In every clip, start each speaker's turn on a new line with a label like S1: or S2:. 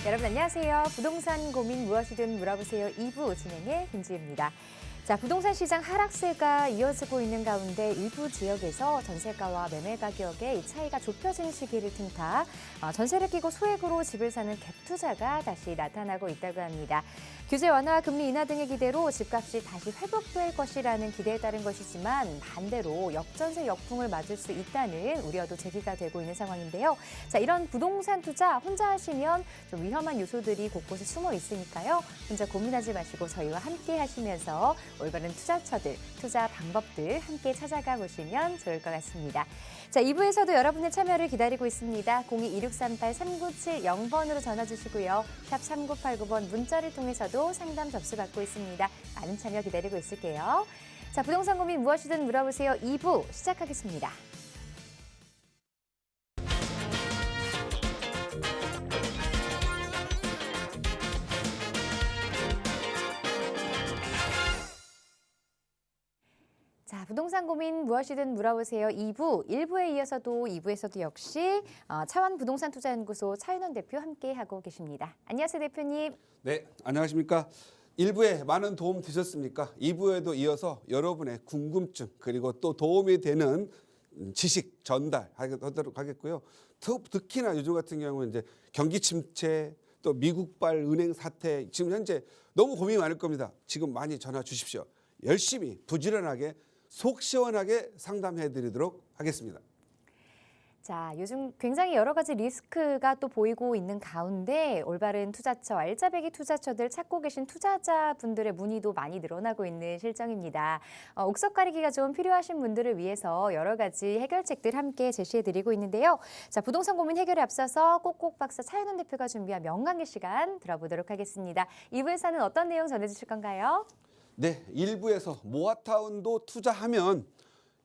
S1: 여러분 안녕하세요. 부동산 고민 무엇이든 물어보세요. 2부 진행의 김지혜입니다. 자, 부동산 시장 하락세가 이어지고 있는 가운데 일부 지역에서 전세가와 매매 가격의 차이가 좁혀지는 시기를 틈타 전세를 끼고 소액으로 집을 사는 갭 투자가 다시 나타나고 있다고 합니다. 규제 완화, 금리 인하 등의 기대로 집값이 다시 회복될 것이라는 기대에 따른 것이지만 반대로 역전세 역풍을 맞을 수 있다는 우려도 제기가 되고 있는 상황인데요. 자, 이런 부동산 투자 혼자 하시면 좀 위험한 요소들이 곳곳에 숨어 있으니까요. 혼자 고민하지 마시고 저희와 함께 하시면서 올바른 투자처들, 투자 방법들 함께 찾아가 보시면 좋을 것 같습니다. 자, 2부에서도 여러분의 참여를 기다리고 있습니다. 02-2638-3970번으로 전화 주시고요. 샵 3989번 문자를 통해서도 상담 접수받고 있습니다. 많은 참여 기다리고 있을게요. 자, 부동산 고민 무엇이든 물어보세요. 2부 시작하겠습니다. 자, 부동산 고민 무엇이든 물어보세요. 2부, 1부에 이어서도 2부에서도 역시 차원 부동산 투자연구소 차윤원 대표 함께하고 계십니다. 안녕하세요, 대표님.
S2: 네, 안녕하십니까. 1부에 많은 도움 되셨습니까? 2부에도 이어서 여러분의 궁금증 그리고 또 도움이 되는 지식 전달하도록 하겠고요. 특히나 요즘 같은 경우는 이제 경기 침체 또 미국발 은행 사태 지금 현재 너무 고민이 많을 겁니다. 지금 많이 전화 주십시오. 열심히 부지런하게 속 시원하게 상담해 드리도록 하겠습니다.
S1: 자, 요즘 굉장히 여러 가지 리스크가 또 보이고 있는 가운데 올바른 투자처, 알짜배기 투자처들 찾고 계신 투자자분들의 문의도 많이 늘어나고 있는 실정입니다. 옥석 가리기가 좀 필요하신 분들을 위해서 여러 가지 해결책들 함께 제시해드리고 있는데요. 자, 부동산 고민 해결에 앞서서 꼭꼭 박사 차윤원 대표가 준비한 명강의 시간 들어보도록 하겠습니다. 2부에서는 어떤 내용 전해주실 건가요?
S2: 네, 1부에서 모아타운도 투자하면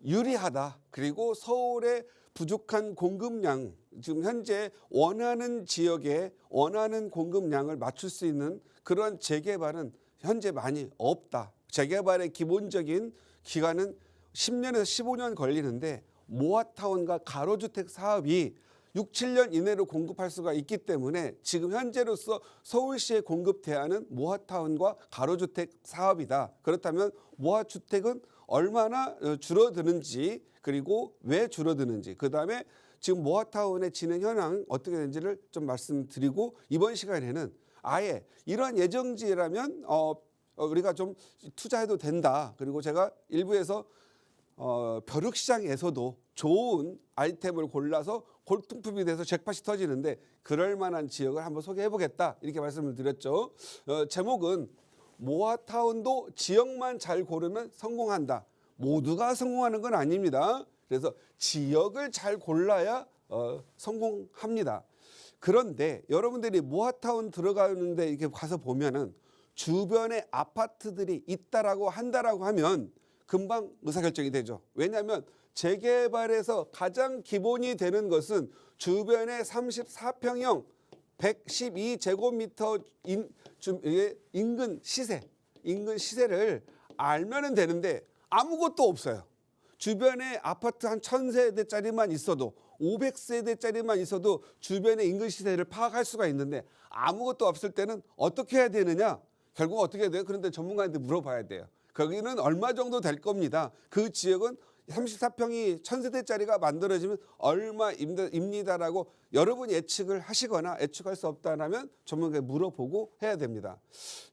S2: 유리하다. 그리고 서울의 부족한 공급량, 지금 현재 원하는 지역에 원하는 공급량을 맞출 수 있는 그런 재개발은 현재 많이 없다. 재개발의 기본적인 기간은 10년에서 15년 걸리는데 모아타운과 가로주택 사업이 6, 7년 이내로 공급할 수가 있기 때문에 지금 현재로서 서울시의 공급 대안은 모아타운과 가로주택 사업이다. 그렇다면 모아주택은 얼마나 줄어드는지 그리고 왜 줄어드는지 그다음에 지금 모아타운의 진행 현황 어떻게 되는지를 좀 말씀드리고 이번 시간에는 아예 이런 예정지라면 우리가 좀 투자해도 된다. 그리고 제가 일부에서 벼룩시장에서도 좋은 아이템을 골라서 골동품이 돼서 잭팟이 터지는데 그럴 만한 지역을 한번 소개해보겠다 이렇게 말씀을 드렸죠. 제목은 모아타운도 지역만 잘 고르면 성공한다. 모두가 성공하는 건 아닙니다. 그래서 지역을 잘 골라야 성공합니다. 그런데 여러분들이 모아타운 들어가는데 이렇게 가서 보면은 주변에 아파트들이 있다라고 한다라고 하면 금방 의사결정이 되죠. 왜냐하면 재개발에서 가장 기본이 되는 것은 주변에 34평형 112제곱미터 인근 시세를 알면 되는데 아무것도 없어요. 주변에 아파트 한 1000세대짜리만 있어도 500세대짜리만 있어도 주변의 인근 시세를 파악할 수가 있는데 아무것도 없을 때는 어떻게 해야 되느냐? 결국 어떻게 해야 돼요? 그런데 전문가한테 물어봐야 돼요. 거기는 얼마 정도 될 겁니다. 그 지역은 34평이 1000세대짜리가 만들어지면 얼마입니다라고 여러분이 예측을 하시거나 예측할 수 없다면 전문가에 물어보고 해야 됩니다.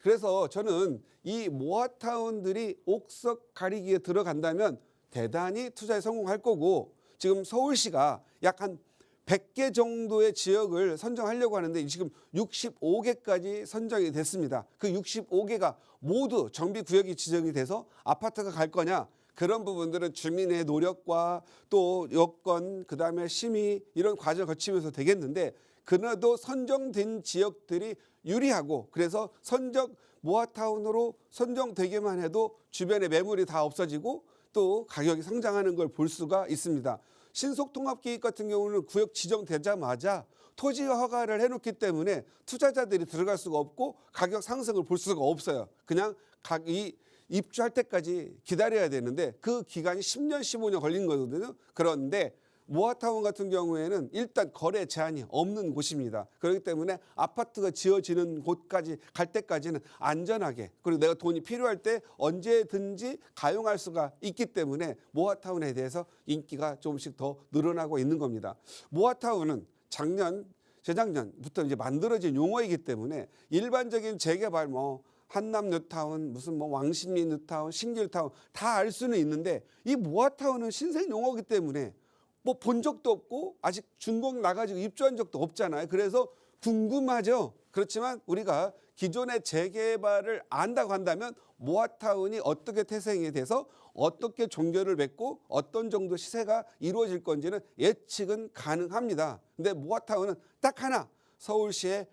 S2: 그래서 저는 이 모아타운들이 옥석 가리기에 들어간다면 대단히 투자에 성공할 거고 지금 서울시가 약 한 100개 정도의 지역을 선정하려고 하는데 지금 65개까지 선정이 됐습니다. 그 65개가 모두 정비구역이 지정이 돼서 아파트가 갈 거냐? 그런 부분들은 주민의 노력과 또 여건, 그다음에 심의 이런 과정을 거치면서 되겠는데 그래도 선정된 지역들이 유리하고 그래서 모아타운으로 선정되기만 해도 주변에 매물이 다 없어지고 또 가격이 상장하는 걸 볼 수가 있습니다. 신속통합계획 같은 경우는 구역 지정되자마자 토지 허가를 해놓기 때문에 투자자들이 들어갈 수가 없고 가격 상승을 볼 수가 없어요. 그냥 입주할 때까지 기다려야 되는데 그 기간이 10년, 15년 걸린 거거든요. 그런데 모아타운 같은 경우에는 일단 거래 제한이 없는 곳입니다. 그렇기 때문에 아파트가 지어지는 곳까지 갈 때까지는 안전하게, 그리고 내가 돈이 필요할 때 언제든지 가용할 수가 있기 때문에 모아타운에 대해서 인기가 조금씩 더 늘어나고 있는 겁니다. 모아타운은 재작년부터 이제 만들어진 용어이기 때문에 일반적인 재개발 한남 뉴타운, 무슨 왕십리 뉴타운, 신길 뉴타운 다 알 수는 있는데, 이 모아타운은 신생 용어이기 때문에 본 적도 없고 아직 준공 나가지고 입주한 적도 없잖아요. 그래서 궁금하죠. 그렇지만 우리가 기존의 재개발을 안다고 한다면 모아타운이 어떻게 태생이 돼서 어떻게 종결을 맺고 어떤 정도 시세가 이루어질 건지는 예측은 가능합니다. 근데 모아타운은 딱 하나, 서울시의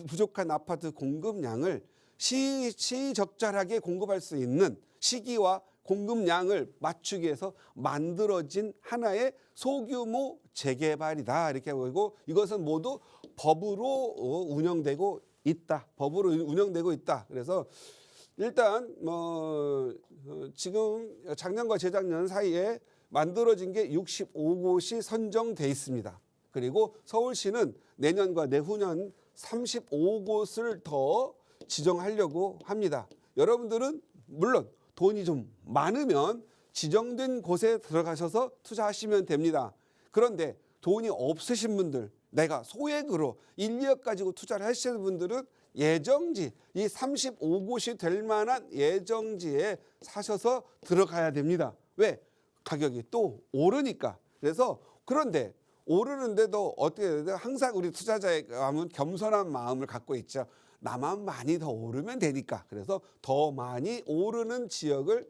S2: 부족한 아파트 공급량을 시적절하게 공급할 수 있는 시기와 공급량을 맞추기 위해서 만들어진 하나의 소규모 재개발이다, 이렇게 보고, 이것은 모두 법으로 운영되고 있다. 그래서 일단 지금 작년과 재작년 사이에 만들어진 게 65곳이 선정돼 있습니다. 그리고 서울시는 내년과 내후년 35곳을 더 지정하려고 합니다. 여러분들은 물론 돈이 좀 많으면 지정된 곳에 들어가셔서 투자하시면 됩니다. 그런데 돈이 없으신 분들, 내가 소액으로 1, 2억 가지고 투자를 하시는 분들은 예정지, 이 35곳이 될 만한 예정지에 사셔서 들어가야 됩니다. 왜? 가격이 또 오르니까. 그래서 그런데 오르는데도 어떻게 해야 돼요? 항상 우리 투자자의 마음은 겸손한 마음을 갖고 있죠. 나만 많이 더 오르면 되니까. 그래서 더 많이 오르는 지역을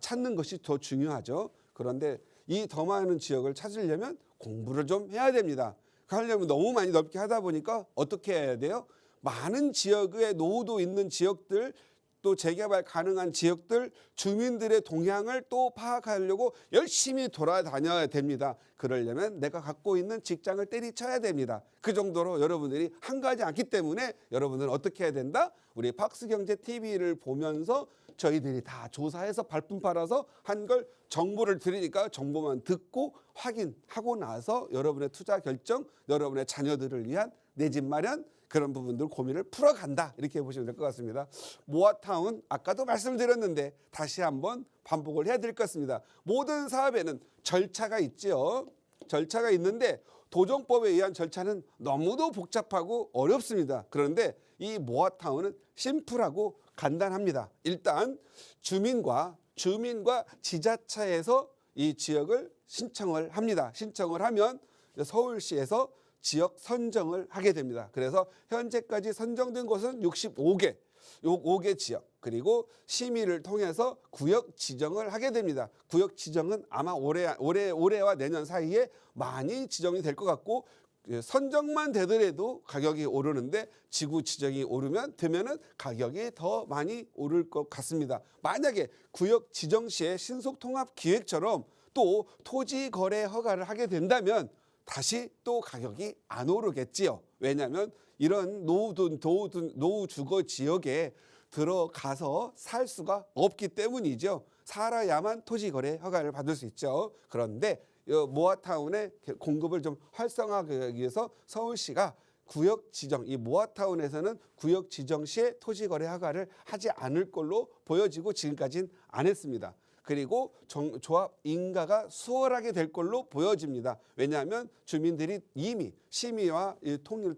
S2: 찾는 것이 더 중요하죠. 그런데 이 더 많은 지역을 찾으려면 공부를 좀 해야 됩니다. 하려면 너무 많이 넓게 하다 보니까 어떻게 해야 돼요? 많은 지역에 노후도 있는 지역들, 또 재개발 가능한 지역들, 주민들의 동향을 또 파악하려고 열심히 돌아다녀야 됩니다. 그러려면 내가 갖고 있는 직장을 때리쳐야 됩니다. 그 정도로 여러분들이 한가하지 않기 때문에 여러분들은 어떻게 해야 된다? 우리 박스경제TV를 보면서 저희들이 다 조사해서 발품 팔아서 한 걸 정보를 드리니까 정보만 듣고 확인하고 나서 여러분의 투자 결정, 여러분의 자녀들을 위한 내 집 마련, 그런 부분들 고민을 풀어간다, 이렇게 보시면 될 것 같습니다. 모아타운 아까도 말씀드렸는데 다시 한번 반복을 해야 될 것 같습니다. 모든 사업에는 절차가 있죠. 절차가 있는데 도정법에 의한 절차는 너무도 복잡하고 어렵습니다. 그런데 이 모아타운은 심플하고 간단합니다. 일단 주민과 지자체에서 이 지역을 신청을 합니다. 신청을 하면 서울시에서 지역 선정을 하게 됩니다. 그래서 현재까지 선정된 곳은 65개, 요 5개 지역, 그리고 심의를 통해서 구역 지정을 하게 됩니다. 구역 지정은 아마 올해와 내년 사이에 많이 지정이 될 것 같고, 선정만 되더라도 가격이 오르는데 지구 지정이 되면은 가격이 더 많이 오를 것 같습니다. 만약에 구역 지정 시에 신속통합기획처럼 또 토지 거래 허가를 하게 된다면 다시 또 가격이 안 오르겠지요. 왜냐하면 이런 노후 주거 지역에 들어가서 살 수가 없기 때문이죠. 살아야만 토지 거래 허가를 받을 수 있죠. 그런데 모아타운의 공급을 좀 활성화하기 위해서 서울시가 구역 지정, 이 모아타운에서는 구역 지정 시에 토지 거래 허가를 하지 않을 걸로 보여지고 지금까지는 안 했습니다. 그리고 조합 인가가 수월하게 될 걸로 보여집니다. 왜냐하면 주민들이 이미 심의와 동의를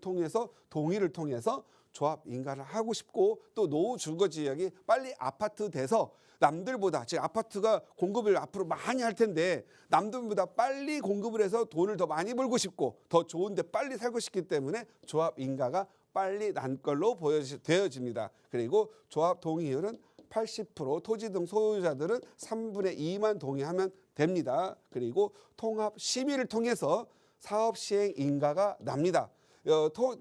S2: 통해서 조합 인가를 하고 싶고, 또 노후 주거 지역이 빨리 아파트 돼서 남들보다, 지금 아파트가 공급을 앞으로 많이 할 텐데 남들보다 빨리 공급을 해서 돈을 더 많이 벌고 싶고 더 좋은데 빨리 살고 싶기 때문에 조합 인가가 빨리 난 걸로 되어집니다. 그리고 조합 동의율은 80%, 토지 등 소유자들은 3분의 2만 동의하면 됩니다. 그리고 통합 심의를 통해서 사업 시행 인가가 납니다.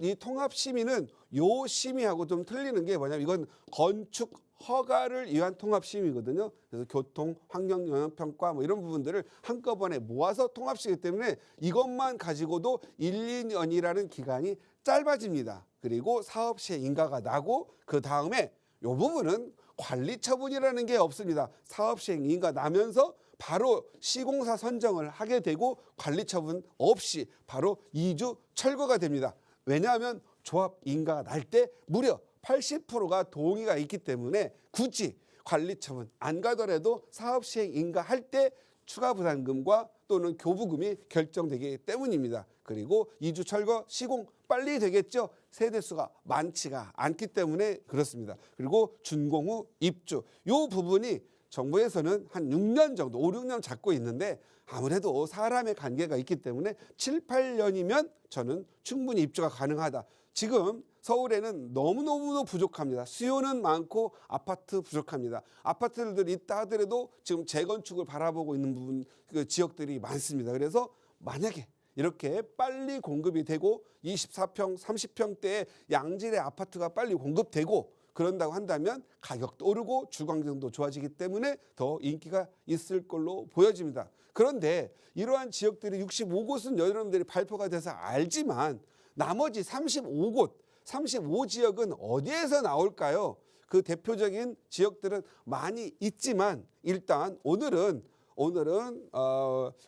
S2: 이 통합 심의는 요 심의하고 좀 틀리는 게 뭐냐면, 이건 건축 허가를 위한 통합 심의거든요. 그래서 교통, 환경 영향 평가 이런 부분들을 한꺼번에 모아서 통합 심의이기 때문에 이것만 가지고도 1, 2년이라는 기간이 짧아집니다. 그리고 사업 시행 인가가 나고 그 다음에 요 부분은 관리 처분이라는 게 없습니다. 사업 시행 인가 나면서 바로 시공사 선정을 하게 되고 관리 처분 없이 바로 이주 철거가 됩니다. 왜냐하면 조합 인가가 날 때 무려 80%가 동의가 있기 때문에 굳이 관리 처분 안 가더라도 사업 시행 인가할 때 추가 부담금과 또는 교부금이 결정되기 때문입니다. 그리고 이주 철거 시공 빨리 되겠죠. 세대수가 많지가 않기 때문에 그렇습니다. 그리고 준공 후 입주 이 부분이 정부에서는 한 6년 정도 5, 6년 잡고 있는데 아무래도 사람의 관계가 있기 때문에 7, 8년이면 저는 충분히 입주가 가능하다. 지금 서울에는 너무너무 부족합니다. 수요는 많고 아파트 부족합니다. 아파트들이 있다 하더라도 지금 재건축을 바라보고 있는 부분 그 지역들이 많습니다. 그래서 만약에 이렇게 빨리 공급이 되고 24평, 30평대의 양질의 아파트가 빨리 공급되고 그런다고 한다면 가격도 오르고 주거환경도 좋아지기 때문에 더 인기가 있을 걸로 보여집니다. 그런데 이러한 지역들이 65곳은 여러분들이 발표가 돼서 알지만 나머지 35지역은 어디에서 나올까요? 그 대표적인 지역들은 많이 있지만 일단 오늘은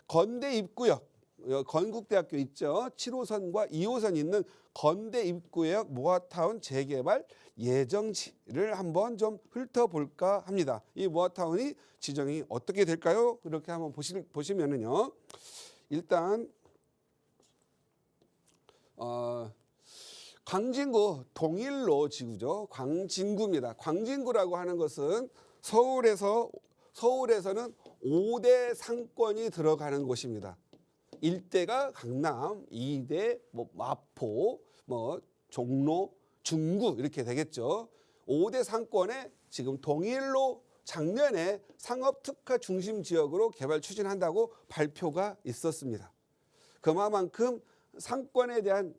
S2: 건대 입구역 건국대학교 있죠. 7호선과 2호선 있는 건대 입구역 모아타운 재개발 예정지를 한번 좀 훑어볼까 합니다. 이 모아타운이 지정이 어떻게 될까요? 그렇게 한번 보시면은요. 일단 광진구 동일로 지구죠. 광진구입니다. 광진구라고 하는 것은 서울에서는 5대 상권이 들어가는 곳입니다. 1대가 강남, 2대 마포, 종로, 중구 이렇게 되겠죠. 5대 상권에 지금 동일로 작년에 상업특화 중심 지역으로 개발 추진한다고 발표가 있었습니다. 그만큼 상권에 대한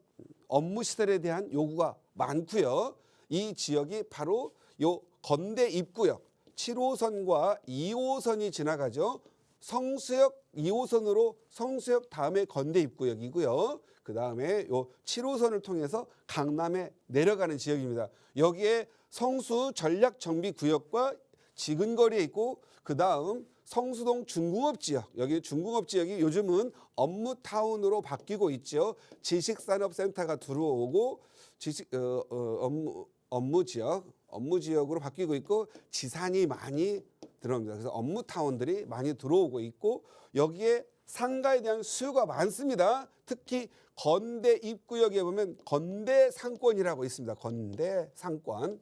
S2: 업무 시설에 대한 요구가 많고요. 이 지역이 바로 요 건대 입구역 7호선과 2호선이 지나가죠. 성수역 2호선으로 성수역 다음에 건대 입구역이고요. 그 다음에 요 7호선을 통해서 강남에 내려가는 지역입니다. 여기에 성수 전략정비구역과 지근거리에 있고 그 다음 성수동 중공업 지역, 여기 중공업 지역이 요즘은 업무타운으로 바뀌고 있죠. 지식산업센터가 들어오고 업무 지역으로 바뀌고 있고 지산이 많이 들어옵니다. 그래서 업무타운들이 많이 들어오고 있고 여기에 상가에 대한 수요가 많습니다. 특히 건대 입구역에 보면 건대 상권이라고 있습니다. 건대 상권.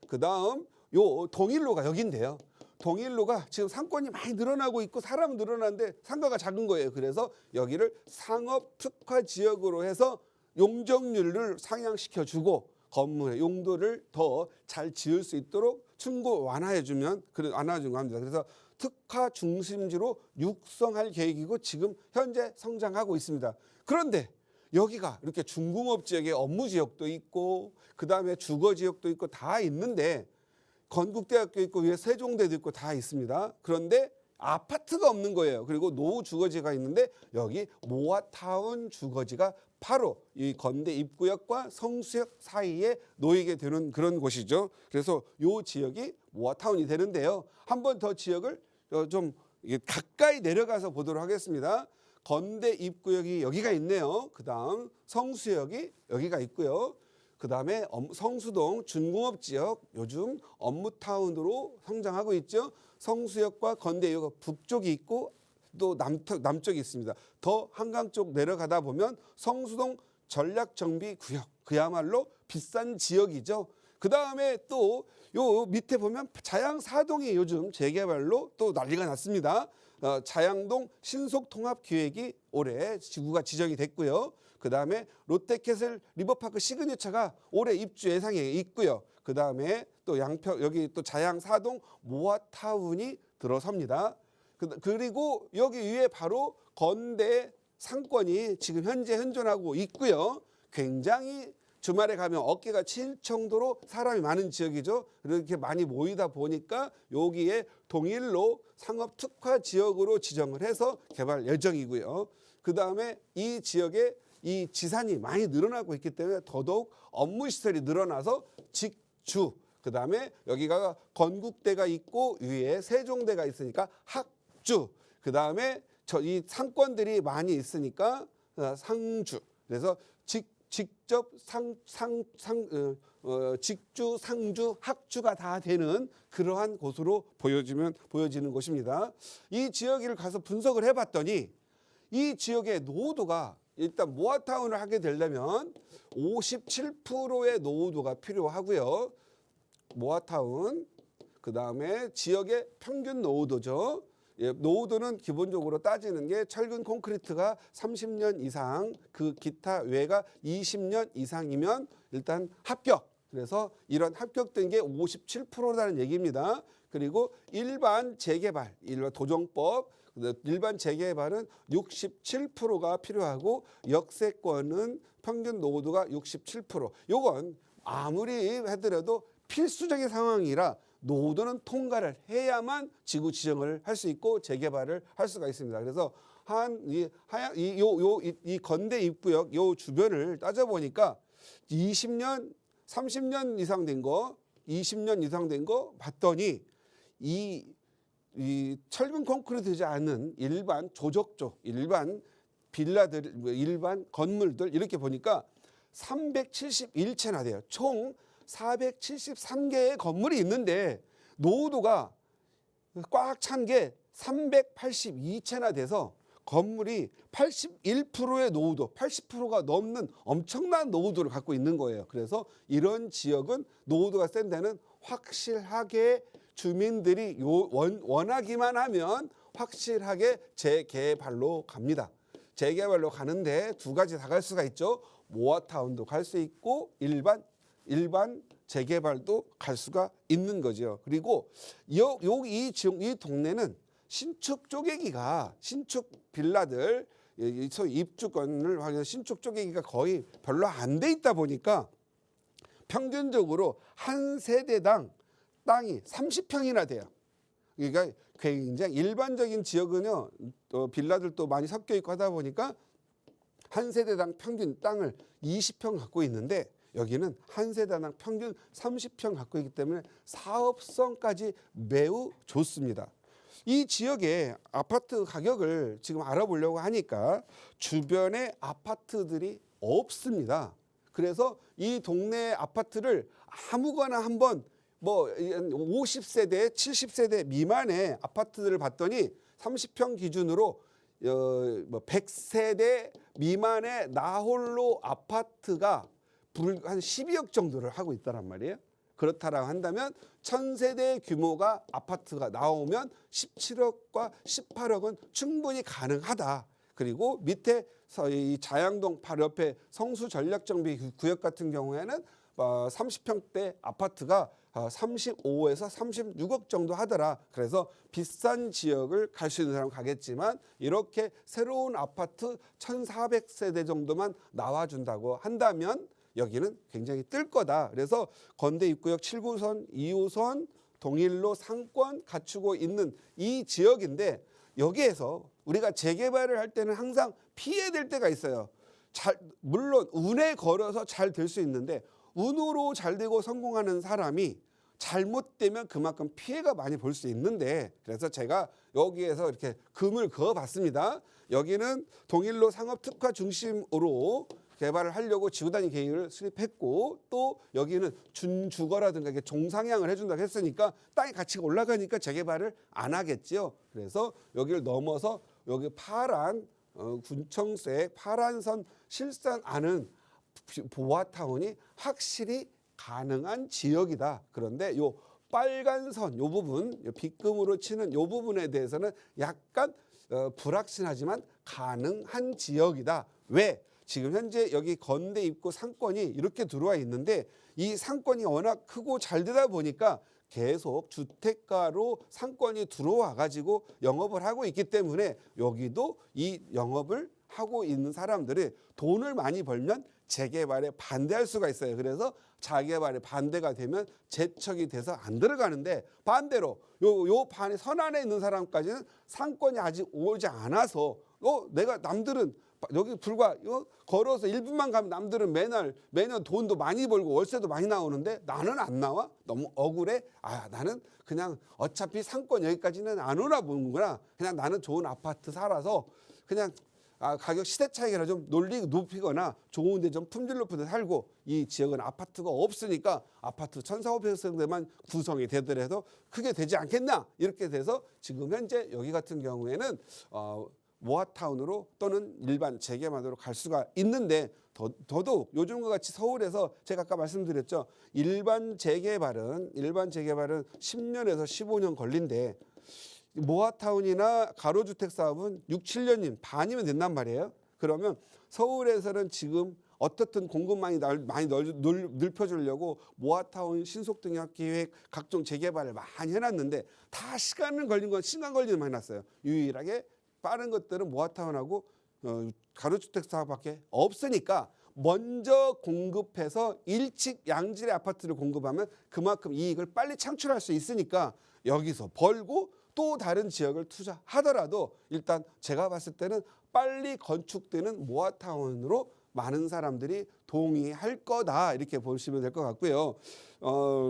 S2: 그 다음 요 동일로가 여기인데요. 동일로가 지금 상권이 많이 늘어나고 있고 사람은 늘어나는데 상가가 작은 거예요. 그래서 여기를 상업 특화 지역으로 해서 용적률을 상향시켜주고 건물의 용도를 더 잘 지을 수 있도록 충고 완화해주면 완화해준 합니다. 그래서 특화 중심지로 육성할 계획이고 지금 현재 성장하고 있습니다. 그런데 여기가 이렇게 중공업 지역에 업무 지역도 있고 그 다음에 주거 지역도 있고 다 있는데 건국대학교 있고 위에 세종대도 있고 다 있습니다. 그런데 아파트가 없는 거예요. 그리고 노후 주거지가 있는데 여기 모아타운 주거지가 바로 이 건대 입구역과 성수역 사이에 놓이게 되는 그런 곳이죠. 그래서 이 지역이 모아타운이 되는데요. 한 번 더 지역을 좀 가까이 내려가서 보도록 하겠습니다. 건대 입구역이 여기가 있네요. 그 다음 성수역이 여기가 있고요. 그 다음에 성수동 준공업 지역 요즘 업무타운으로 성장하고 있죠. 성수역과 건대역 북쪽이 있고 또 남쪽이 있습니다. 더 한강 쪽 내려가다 보면 성수동 전략정비구역 그야말로 비싼 지역이죠. 그 다음에 또 요 밑에 보면 자양사동이 요즘 재개발로 또 난리가 났습니다. 자양동 신속통합기획이 올해 지구가 지정이 됐고요. 그 다음에 롯데캐슬 리버파크 시그니처가 올해 입주 예상에 있고요. 그 다음에 또 양평 여기 또 자양사동 모아타운이 들어섭니다. 그리고 여기 위에 바로 건대 상권이 지금 현재 현존하고 있고요. 굉장히 주말에 가면 어깨가 칠 정도로 사람이 많은 지역이죠. 이렇게 많이 모이다 보니까 여기에 동일로 상업 특화 지역으로 지정을 해서 개발 예정이고요. 그 다음에 이 지역에 이 지산이 많이 늘어나고 있기 때문에 더더욱 업무 시설이 늘어나서 직주 그 다음에 여기가 건국대가 있고 위에 세종대가 있으니까 약주, 그 다음에 이 상권들이 많이 있으니까 상주. 그래서 직접 직주, 상주, 학주가 다 되는 그러한 곳으로 보여지는 곳입니다. 이 지역을 가서 분석을 해봤더니 이 지역의 노후도가 일단 모아타운을 하게 되려면 57%의 노후도가 필요하고요. 모아타운, 그 다음에 지역의 평균 노후도죠. 예, 노후도는 기본적으로 따지는 게 철근 콘크리트가 30년 이상, 그 기타 외가 20년 이상이면 일단 합격. 그래서 이런 합격된 게 57%라는 얘기입니다. 그리고 일반 재개발, 일반 도정법, 일반 재개발은 67%가 필요하고 역세권은 평균 노후도가 67%. 요건 아무리 하더라도 필수적인 상황이라 노후도는 통과를 해야만 지구 지정을 할 수 있고 재개발을 할 수가 있습니다. 그래서 이 건대 입구역 요 주변을 따져보니까 20년, 30년 이상 된 거, 20년 이상 된 거 봤더니 이 철근 콘크리트지 않은 일반 조적조, 일반 빌라들, 일반 건물들 이렇게 보니까 371채나 돼요. 총 473개의 건물이 있는데 노후도가 꽉 찬 게 382채나 돼서 건물이 81%의 노후도, 80%가 넘는 엄청난 노후도를 갖고 있는 거예요. 그래서 이런 지역은 노후도가 센 데는 확실하게 주민들이 원하기만 하면 확실하게 재개발로 갑니다. 재개발로 가는데 두 가지 다 갈 수가 있죠. 모아타운도 갈 수 있고 일반 재개발도 갈 수가 있는 거죠. 그리고 이 동네는 신축 쪼개기가, 신축 빌라들, 소위 입주권을 확인해서 신축 쪼개기가 거의 별로 안 돼 있다 보니까 평균적으로 한 세대당 땅이 30평이나 돼요. 그러니까 굉장히 일반적인 지역은요, 또 빌라들도 많이 섞여 있고 하다 보니까 한 세대당 평균 땅을 20평 갖고 있는데 여기는 한 세대당 평균 30평 갖고 있기 때문에 사업성까지 매우 좋습니다. 이 지역의 아파트 가격을 지금 알아보려고 하니까 주변에 아파트들이 없습니다. 그래서 이 동네 아파트를 아무거나 한번 50세대, 70세대 미만의 아파트들을 봤더니 30평 기준으로 100세대 미만의 나홀로 아파트가 한 12억 정도를 하고 있다란 말이에요. 그렇다라고 한다면 1000세대 규모가 아파트가 나오면 17억과 18억은 충분히 가능하다. 그리고 밑에 이 자양동 바로 옆에 성수전략정비 구역 같은 경우에는 30평대 아파트가 35에서 36억 정도 하더라. 그래서 비싼 지역을 갈 수 있는 사람 가겠지만 이렇게 새로운 아파트 1400세대 정도만 나와준다고 한다면 여기는 굉장히 뜰 거다. 그래서 건대 입구역 7호선, 2호선, 동일로 상권 갖추고 있는 이 지역인데 여기에서 우리가 재개발을 할 때는 항상 피해야 될 때가 있어요. 물론 운에 걸어서 잘 될 수 있는데 운으로 잘 되고 성공하는 사람이 잘못되면 그만큼 피해가 많이 볼 수 있는데 그래서 제가 여기에서 이렇게 금을 그어봤습니다. 여기는 동일로 상업특화 중심으로 개발을 하려고 지구단위 계획을 수립했고 또 여기는 준주거라든가 이게 종상향을 해준다고 했으니까 땅의 가치가 올라가니까 재개발을 안 하겠지요. 그래서 여기를 넘어서 여기 파란 군청색 파란선 실산하는 보아타운이 확실히 가능한 지역이다. 그런데 요 빨간 선, 요 부분, 빗금으로 치는 요 부분에 대해서는 약간 불확실하지만 가능한 지역이다. 왜? 지금 현재 여기 건대 입구 상권이 이렇게 들어와 있는데 이 상권이 워낙 크고 잘 되다 보니까 계속 주택가로 상권이 들어와 가지고 영업을 하고 있기 때문에 여기도 이 영업을 하고 있는 사람들이 돈을 많이 벌면 재개발에 반대할 수가 있어요. 그래서 재개발에 반대가 되면 재척이 돼서 안 들어가는데 반대로 요 반의 선안에 있는 사람까지는 상권이 아직 오지 않아서 내가 남들은 여기 불과 걸어서 1분만 가면 남들은 매년 돈도 많이 벌고 월세도 많이 나오는데 나는 안 나와? 너무 억울해? 아, 나는 그냥 어차피 상권 여기까지는 안 오나 보는구나. 그냥 나는 좋은 아파트 살아서 그냥 가격 시대 차익이라 좀 높이거나 좋은데 좀 품질 높은 데 살고 이 지역은 아파트가 없으니까 아파트 1,400세대만 구성이 되더라도 크게 되지 않겠나 이렇게 돼서 지금 현재 여기 같은 경우에는 모아타운으로 또는 일반 재개발으로 갈 수가 있는데 더더욱 요즘과 같이 서울에서 제가 아까 말씀드렸죠. 일반 재개발은 10년에서 15년 걸린대. 모아타운이나 가로주택 사업은 6, 7년이면 반이면 된단 말이에요. 그러면 서울에서는 지금 어떻든 공급망이 많이 넓혀주려고 모아타운 신속동역계획 각종 재개발을 많이 해놨는데 다 시간 걸리는 많이 났어요. 유일하게 빠른 것들은 모아타운하고 가로주택 사업밖에 없으니까 먼저 공급해서 일찍 양질의 아파트를 공급하면 그만큼 이익을 빨리 창출할 수 있으니까 여기서 벌고 또 다른 지역을 투자하더라도 일단 제가 봤을 때는 빨리 건축되는 모아타운으로 많은 사람들이 동의할 거다 이렇게 보시면 될 것 같고요.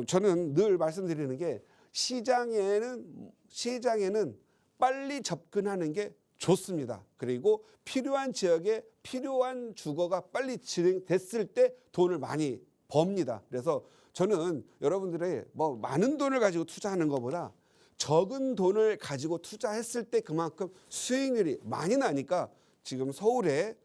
S2: 저는 늘 말씀드리는 게 시장에는 빨리 접근하는 게 좋습니다. 그리고 필요한 지역에 필요한 주거가 빨리 진행됐을 때 돈을 많이 법니다. 그래서 저는 여러분들의 뭐 많은 돈을 가지고 투자하는 것보다 적은 돈을 가지고 투자했을 때 그만큼 수익률이 많이 나니까 지금 서울에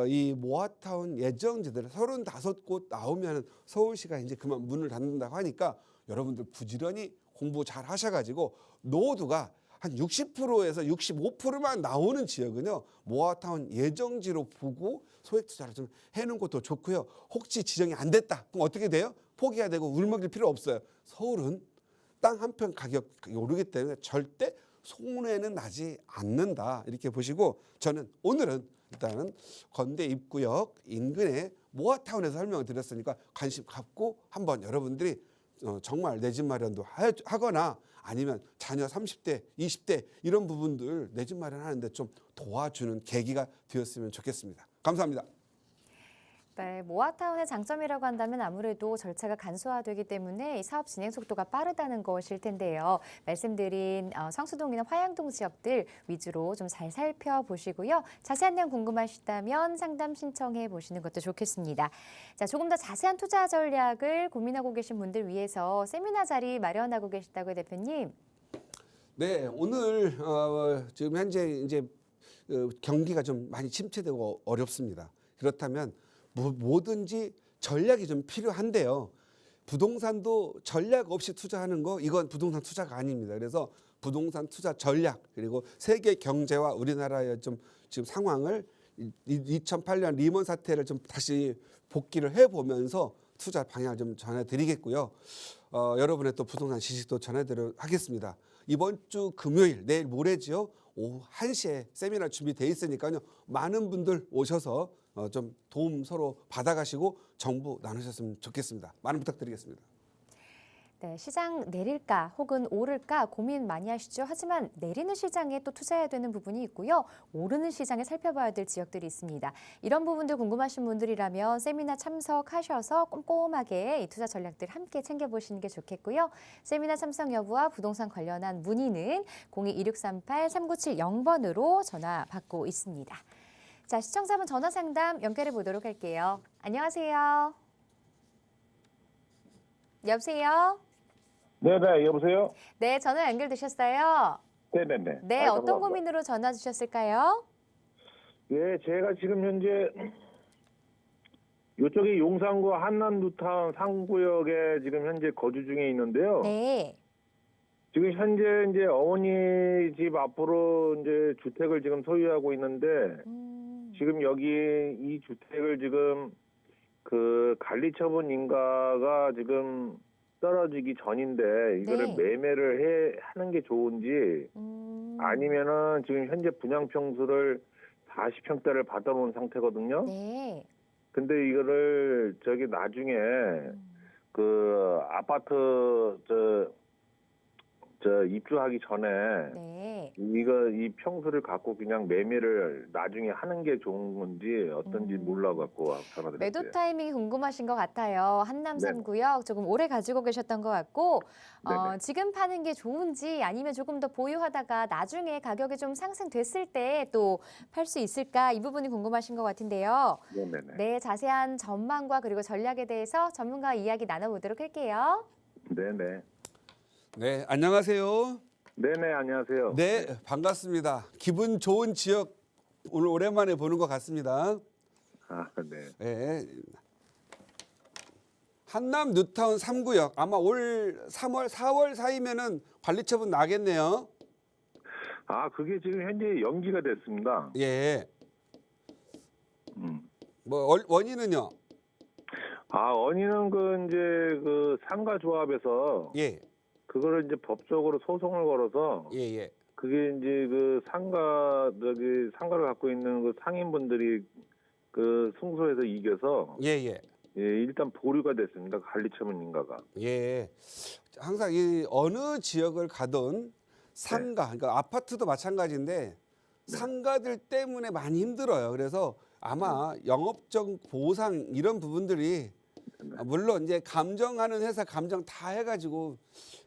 S2: 이 모아타운 예정지들 35곳 나오면 서울시가 이제 그만 문을 닫는다고 하니까 여러분들 부지런히 공부 잘 하셔가지고 노후가 한 60%에서 65%만 나오는 지역은요 모아타운 예정지로 보고 소액 투자를 좀 해놓은 것도 좋고요. 혹시 지정이 안 됐다 그럼 어떻게 돼요? 포기해야 되고 울먹일 필요 없어요. 서울은 땅 한 평 가격이 오르기 때문에 절대 손해는 나지 않는다 이렇게 보시고 저는 오늘은 일단은 건대 입구역 인근의 모아타운에서 설명을 드렸으니까 관심 갖고 한번 여러분들이 정말 내 집 마련도 하거나 아니면 자녀 30대, 20대 이런 부분들 내 집 마련하는데 좀 도와주는 계기가 되었으면 좋겠습니다. 감사합니다.
S1: 네, 모아타운의 장점이라고 한다면 아무래도 절차가 간소화되기 때문에 이 사업 진행 속도가 빠르다는 것일 텐데요. 말씀드린 성수동이나 화양동 지역들 위주로 좀 잘 살펴보시고요. 자세한 내용 궁금하시다면 상담 신청해 보시는 것도 좋겠습니다. 자, 조금 더 자세한 투자 전략을 고민하고 계신 분들 위해서 세미나 자리 마련하고 계시다고요, 대표님.
S2: 네, 오늘 지금 현재 이제 경기가 좀 많이 침체되고 어렵습니다. 그렇다면 뭐든지 전략이 좀 필요한데요. 부동산도 전략 없이 투자하는 거 이건 부동산 투자가 아닙니다. 그래서 부동산 투자 전략 그리고 세계 경제와 우리나라의 좀 지금 상황을 2008년 리먼 사태를 좀 다시 복기를 해보면서 투자 방향을 좀 전해드리겠고요. 여러분의 또 부동산 지식도 전해드리도록 하겠습니다. 이번 주 금요일 내일 모레지요. 오후 1시에 세미나 준비되어 있으니까요. 많은 분들 오셔서 좀 도움 서로 받아가시고 정보 나누셨으면 좋겠습니다. 많은 부탁드리겠습니다.
S1: 네, 시장 내릴까 혹은 오를까 고민 많이 하시죠. 하지만 내리는 시장에 또 투자해야 되는 부분이 있고요. 오르는 시장에 살펴봐야 될 지역들이 있습니다. 이런 부분들 궁금하신 분들이라면 세미나 참석하셔서 꼼꼼하게 이 투자 전략들 함께 챙겨보시는 게 좋겠고요. 세미나 참석 여부와 부동산 관련한 문의는 02-2638-3970번으로 전화 받고 있습니다. 자, 시청자분 전화 상담 연결해 보도록 할게요. 안녕하세요. 여보세요?
S3: 네네, 여보세요?
S1: 네, 전화 연결되셨어요.
S3: 네네네.
S1: 네, 어떤 고민으로 전화 주셨을까요?
S3: 예, 제가 지금 현재 이쪽에 용산구 한남뉴타운 상구역에 지금 현재 거주 중에 있는데요.
S1: 네.
S3: 지금 현재 이제 어머니 집 앞으로 이제 주택을 지금 소유하고 있는데 지금 여기 이 주택을 지금 그 관리처분 인가가 지금 떨어지기 전인데 이거를
S1: 네.
S3: 매매를 하는 게 좋은지 아니면은 지금 현재 분양 평수를 40평대를 받아놓은 상태거든요.
S1: 네.
S3: 근데 이거를 저기 나중에 그 아파트 입주하기 전에
S1: 네.
S3: 이 평수를 갖고 그냥 매매를 나중에 하는 게 좋은 건지 어떤지 몰라갖고 전화드렸어요.
S1: 매도 타이밍이 궁금하신 것 같아요. 한남
S3: 네네.
S1: 3구역 조금 오래 가지고 계셨던 것 같고
S3: 네네.
S1: 지금 파는 게 좋은지 아니면 조금 더 보유하다가 나중에 가격이 좀 상승됐을 때 또 팔 수 있을까 이 부분이 궁금하신 것 같은데요.
S3: 네네네.
S1: 네, 자세한 전망과 그리고 전략에 대해서 전문가 이야기 나눠보도록 할게요.
S3: 네네.
S2: 네, 안녕하세요.
S3: 네네, 안녕하세요.
S2: 네, 반갑습니다. 기분 좋은 지역 오늘 오랜만에 보는 것 같습니다.
S3: 아, 네.
S2: 네. 한남 뉴타운 3구역 아마 올 3월, 4월 사이면은 관리처분 나겠네요.
S3: 아, 그게 지금 현재 연기가 됐습니다.
S2: 예.
S3: 음.
S2: 뭐 원인은요?
S3: 아, 원인은 그 상가 조합에서
S2: 예.
S3: 그거를 이제 법적으로 소송을 걸어서
S2: 예, 예.
S3: 그게 이제 상가를 갖고 있는 그 상인분들이 그 승소해서 이겨서
S2: 예, 예.
S3: 예, 일단 보류가 됐습니다. 관리처분 인가가.
S2: 예. 항상 이 어느 지역을 가든 상가, 그러니까 아파트도 마찬가지인데 상가들 때문에 많이 힘들어요. 그래서 아마 영업적 보상 이런 부분들이 물론 이제 감정하는 회사 감정 다 해가지고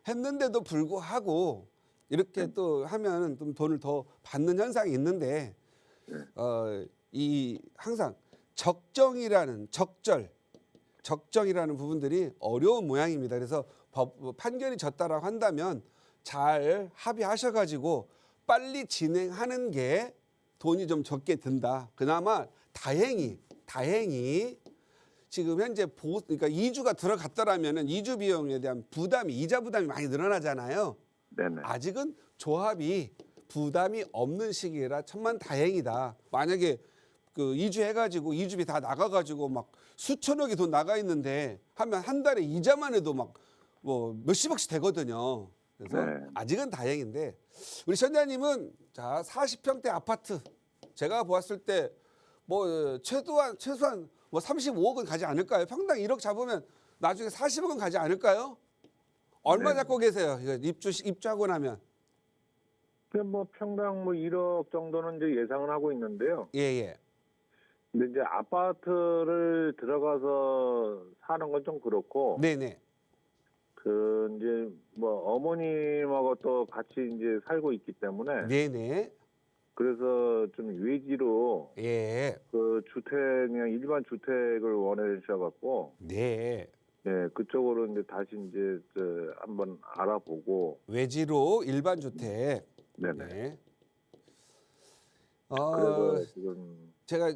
S2: 했는데도 불구하고 이렇게 또 하면 좀 돈을 더 받는 현상이 있는데 이 항상 적정이라는 적정이라는 부분들이 어려운 모양입니다. 그래서 판결이 졌다라고 한다면 잘 합의하셔가지고 빨리 진행하는 게 돈이 좀 적게 든다. 그나마 다행히 지금 현재 그러니까 이주가 들어갔더라면은 이주 비용에 대한 이자 부담이 많이 늘어나잖아요.
S3: 네네.
S2: 아직은 조합이 부담이 없는 시기라 천만 다행이다. 만약에 그 이주해가지고 이주비 다 나가가지고 막 수천억이 돈 나가 있는데 하면 한 달에 이자만 해도 막 뭐 몇십억씩 되거든요. 그래서
S3: 네.
S2: 아직은 다행인데 우리 시청자님은 자 40평대 아파트 제가 보았을 때 뭐 최소한 뭐 35억은 가지 않을까요? 평당 1억 잡으면 나중에 40억은 가지 않을까요? 얼마
S3: 네.
S2: 잡고 계세요? 이거 입주하고 나면.
S3: 뭐 평당 뭐 1억 정도는 이제 예상을 하고 있는데요.
S2: 예.
S3: 근데 이제 아파트를 들어가서 사는 건 좀 그렇고,
S2: 네네.
S3: 그 이제 뭐 어머님하고 또 같이 이제 살고 있기 때문에,
S2: 네네.
S3: 그래서 좀 외지로
S2: 예.
S3: 그 그냥 일반 주택을 원하셔갖고,
S2: 네.
S3: 예, 그쪽으로 이제 다시 이제 한번 알아보고,
S2: 외지로 일반 주택.
S3: 네네.
S2: 네.
S3: 그래서 지금
S2: 제가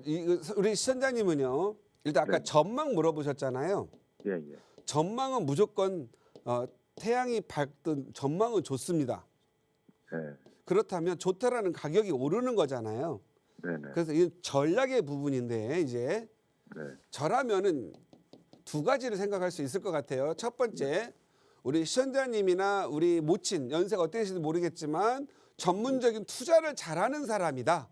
S2: 우리 시청자님은요. 일단 아까
S3: 네.
S2: 전망 물어보셨잖아요.
S3: 예.
S2: 전망은 무조건 태양이 밝든 전망은 좋습니다.
S3: 예.
S2: 그렇다면 좋다라는 가격이 오르는 거잖아요.
S3: 네네.
S2: 그래서 이 전략의 부분인데 이제
S3: 네.
S2: 저라면은 두 가지를 생각할 수 있을 것 같아요. 첫 번째, 우리 시청자님이나 우리 모친 연세가 어떻게 되실지 모르겠지만 전문적인 투자를 잘하는 사람이다.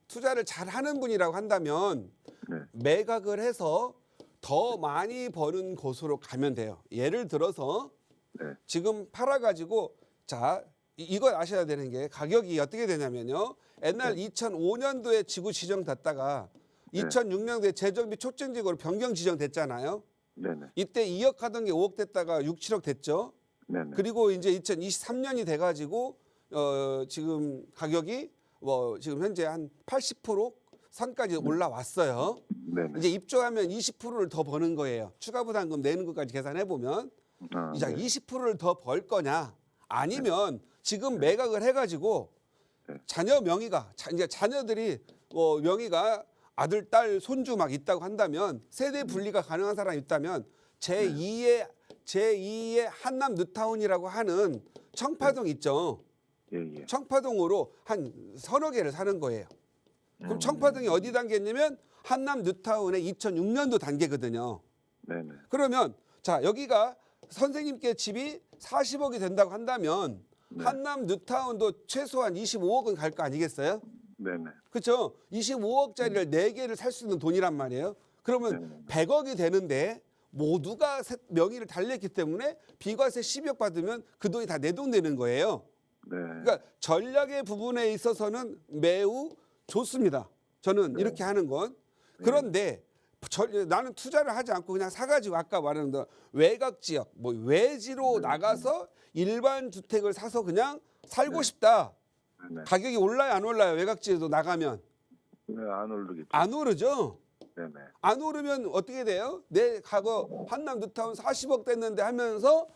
S2: 투자를 잘하는 분이라고 한다면
S3: 네.
S2: 매각을 해서 더 많이 버는 곳으로 가면 돼요. 예를 들어서
S3: 네.
S2: 지금 팔아가지고 자 이걸 아셔야 되는 게 가격이 어떻게 되냐면요. 옛날 2005년도에 지구 지정됐다가 2006년도에 재정비 촉진지구로 변경 지정됐잖아요.
S3: 네네.
S2: 이때 2억 하던 게 5억 됐다가 6, 7억 됐죠.
S3: 네네.
S2: 그리고 이제 2023년이 돼가지고 지금 가격이 뭐 지금 현재 한 80% 선까지 올라왔어요.
S3: 네네.
S2: 이제 입주하면 20%를 더 버는 거예요. 추가 부담금 내는 것까지 계산해 보면 이제
S3: 네.
S2: 20%를 더 벌 거냐? 아니면 지금 매각을 해가지고 자녀 명의가 이제 자녀들이 명의가 아들, 딸, 손주 막 있다고 한다면 세대 분리가 가능한 사람이 있다면 제2의 한남 뉴타운이라고 하는 청파동 있죠.
S3: 예.
S2: 청파동으로 한 서너 개를 사는 거예요. 그럼 청파동이 어디 단계냐면 한남 뉴타운의 2006년도 단계거든요.
S3: 네네.
S2: 그러면 자 여기가 선생님께 집이 40억이 된다고 한다면 한남 뉴타운도 최소한 25억은 갈 거 아니겠어요?
S3: 네네.
S2: 그렇죠? 25억짜리를 4개를 살 수 있는 돈이란 말이에요. 그러면 100억이 되는데 모두가 명의를 달렸기 때문에 비과세 12억 받으면 그 돈이 다 내 돈 되는 거예요.
S3: 네.
S2: 그러니까 전략의 부분에 있어서는 매우 좋습니다. 저는 이렇게 하는 건. 그런데 나는 투자를 하지 않고 그냥 사가지고 아까 말한 외곽 지역, 뭐 외지로 나가서 일반 주택을 사서 그냥 살고 싶다.
S3: 네.
S2: 가격이 올라요, 안 올라요? 외곽 지역도 나가면
S3: 네, 안 오르겠죠.
S2: 안 오르죠.
S3: 네네.
S2: 안 오르면 어떻게 돼요? 내 과거 한남 뉴타운 40억 됐는데 하면서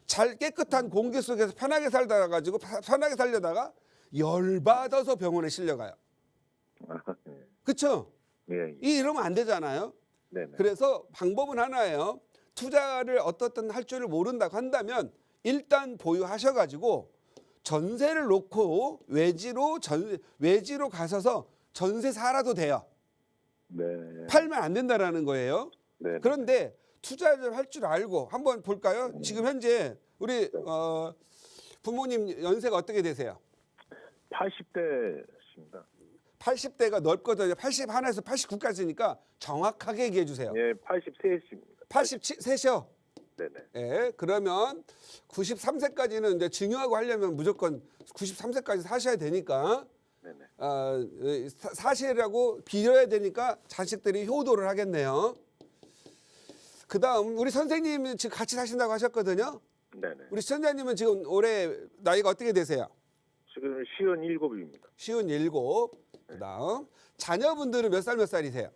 S2: 잘 깨끗한 공기 속에서 편하게 살다가 가지고 편하게 살려다가 열받아서 병원에 실려가요.
S3: 네.
S2: 그렇죠?
S3: 예.
S2: 이러면 안 되잖아요.
S3: 네네.
S2: 그래서 방법은 하나예요. 투자를 어떻든 할 줄을 모른다고 한다면 일단 보유하셔가지고 전세를 놓고 외지로 가셔서 전세 살아도 돼요.
S3: 네.
S2: 팔면 안 된다라는 거예요.
S3: 네.
S2: 그런데 투자를 할 줄 알고 한번 볼까요? 지금 현재 우리 부모님 연세가 어떻게 되세요?
S3: 80대십니다.
S2: 80대가 넓거든요. 81에서 89까지니까 정확하게 얘기해 주세요.
S3: 예, 83입니다.
S2: 87세셔.
S3: 네네.
S2: 예, 그러면 93세까지는 이제 증여하고 하려면 무조건 93세까지 사셔야 되니까
S3: 네네.
S2: 사시라고 빌려야 되니까 자식들이 효도를 하겠네요. 그다음 우리 선생님 지금 같이 사신다고 하셨거든요.
S3: 네네.
S2: 우리 시청자님은 지금 올해 나이가 어떻게 되세요?
S3: 지금 57입니다.
S2: 57. 그다음 자녀분들은 몇 살이세요?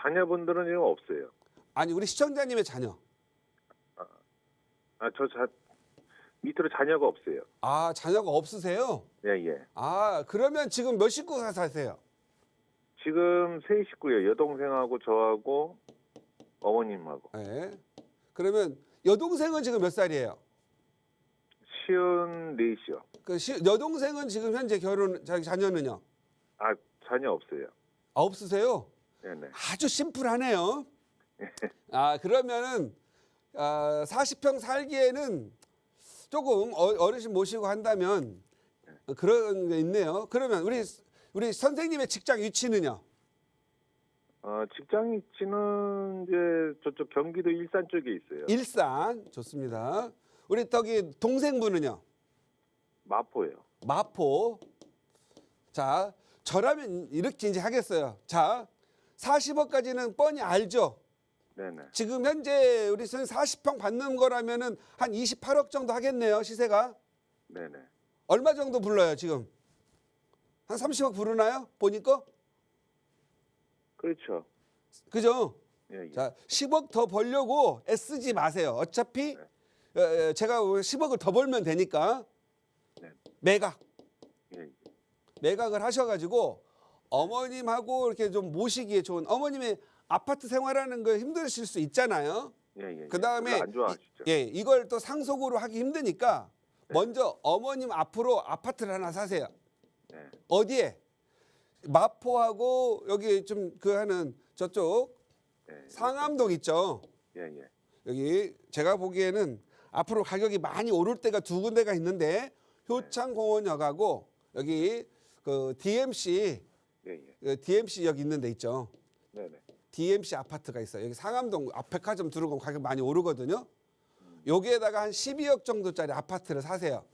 S3: 자녀분들은 지금 없어요.
S2: 아니 우리 시청자님의 자녀.
S3: 밑으로 자녀가 없어요.
S2: 아 자녀가 없으세요?
S3: 예, 예.
S2: 아 그러면 지금 몇 식구가 사세요?
S3: 지금 세 식구예요. 여동생하고 저하고 어머님하고.
S2: 예. 그러면 여동생은 지금 몇 살이에요?
S3: 54이요.
S2: 여동생은 지금 현재 자기 자녀는요?
S3: 아, 자녀 없어요.
S2: 아, 없으세요?
S3: 네네.
S2: 아주 심플하네요. 아 그러면은 40평 살기에는 조금 어르신 모시고 한다면 그런 게 있네요. 그러면 우리 선생님의 직장 위치는요?
S3: 직장 위치는 이제 저쪽 경기도 일산 쪽에 있어요.
S2: 일산 좋습니다. 우리 동생분은요?
S3: 마포요.
S2: 마포. 자, 저라면 이렇게 이제 하겠어요. 자, 40억까지는 뻔히 알죠.
S3: 네네.
S2: 지금 현재 우리 선생님 40평 받는 거라면은 한 28억 정도 하겠네요, 시세가.
S3: 네네.
S2: 얼마 정도 불러요, 지금? 한 30억 부르나요? 보니까?
S3: 그렇죠.
S2: 그죠?
S3: 예, 예.
S2: 자, 10억 더 벌려고 애쓰지 마세요. 어차피 제가 10억을 더 벌면 되니까
S3: 네.
S2: 매각.
S3: 예, 예.
S2: 매각을 하셔가지고 어머님하고 이렇게 좀 모시기에 좋은 어머님의 아파트 생활하는 거 힘드실 수 있잖아요.
S3: 예, 예.
S2: 그 다음에
S3: 안 좋아하시죠?
S2: 이걸 또 상속으로 하기 힘드니까 먼저 어머님 앞으로 아파트를 하나 사세요.
S3: 네.
S2: 어디에? 마포하고 여기 좀 하는 저쪽
S3: 예,
S2: 상암동 있죠.
S3: 예, 예.
S2: 여기 제가 보기에는 앞으로 가격이 많이 오를 때가 두 군데가 있는데 효창공원역하고 여기 그 DMC
S3: 예, 예.
S2: DMC역 있는 데 있죠.
S3: 네네.
S2: DMC 아파트가 있어요. 여기 상암동 백화점 들어가면 가격 많이 오르거든요. 여기에다가 한 12억 정도짜리 아파트를 사세요.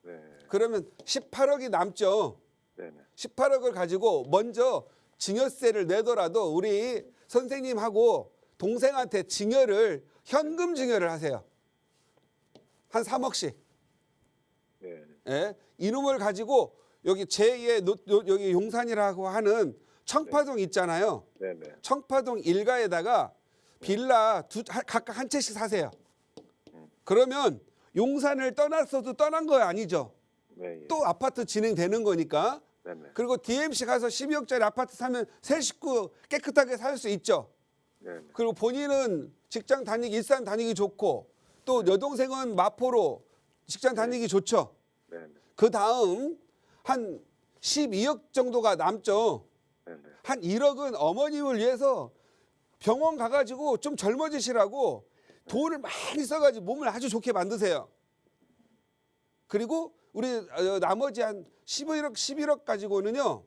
S3: 네.
S2: 그러면 18억이 남죠.
S3: 네네.
S2: 18억을 가지고 먼저 증여세를 내더라도 우리 선생님하고 동생한테 현금 증여를 하세요. 한 3억씩.
S3: 네.
S2: 예? 이놈을 가지고 여기 제2의 여기 용산이라고 하는 청파동 있잖아요.
S3: 네네.
S2: 청파동 일가에다가 빌라 각각 한 채씩 사세요. 그러면 용산을 떠났어도 떠난 거 아니죠.
S3: 네. 예.
S2: 또 아파트 진행되는 거니까.
S3: 네네.
S2: 그리고 DMC 가서 12억짜리 아파트 사면 세 식구 깨끗하게 살 수 있죠.
S3: 네네.
S2: 그리고 본인은 직장 다니기 일산 다니기 좋고 또 여동생은 마포로 직장 다니기 좋죠.
S3: 네네.
S2: 그 다음 한 12억 정도가 남죠.
S3: 네네.
S2: 한 1억은 어머님을 위해서 병원 가가지고 좀 젊어지시라고 돈을 많이 써가지고 몸을 아주 좋게 만드세요. 그리고 우리 나머지 한 11억 가지고는요.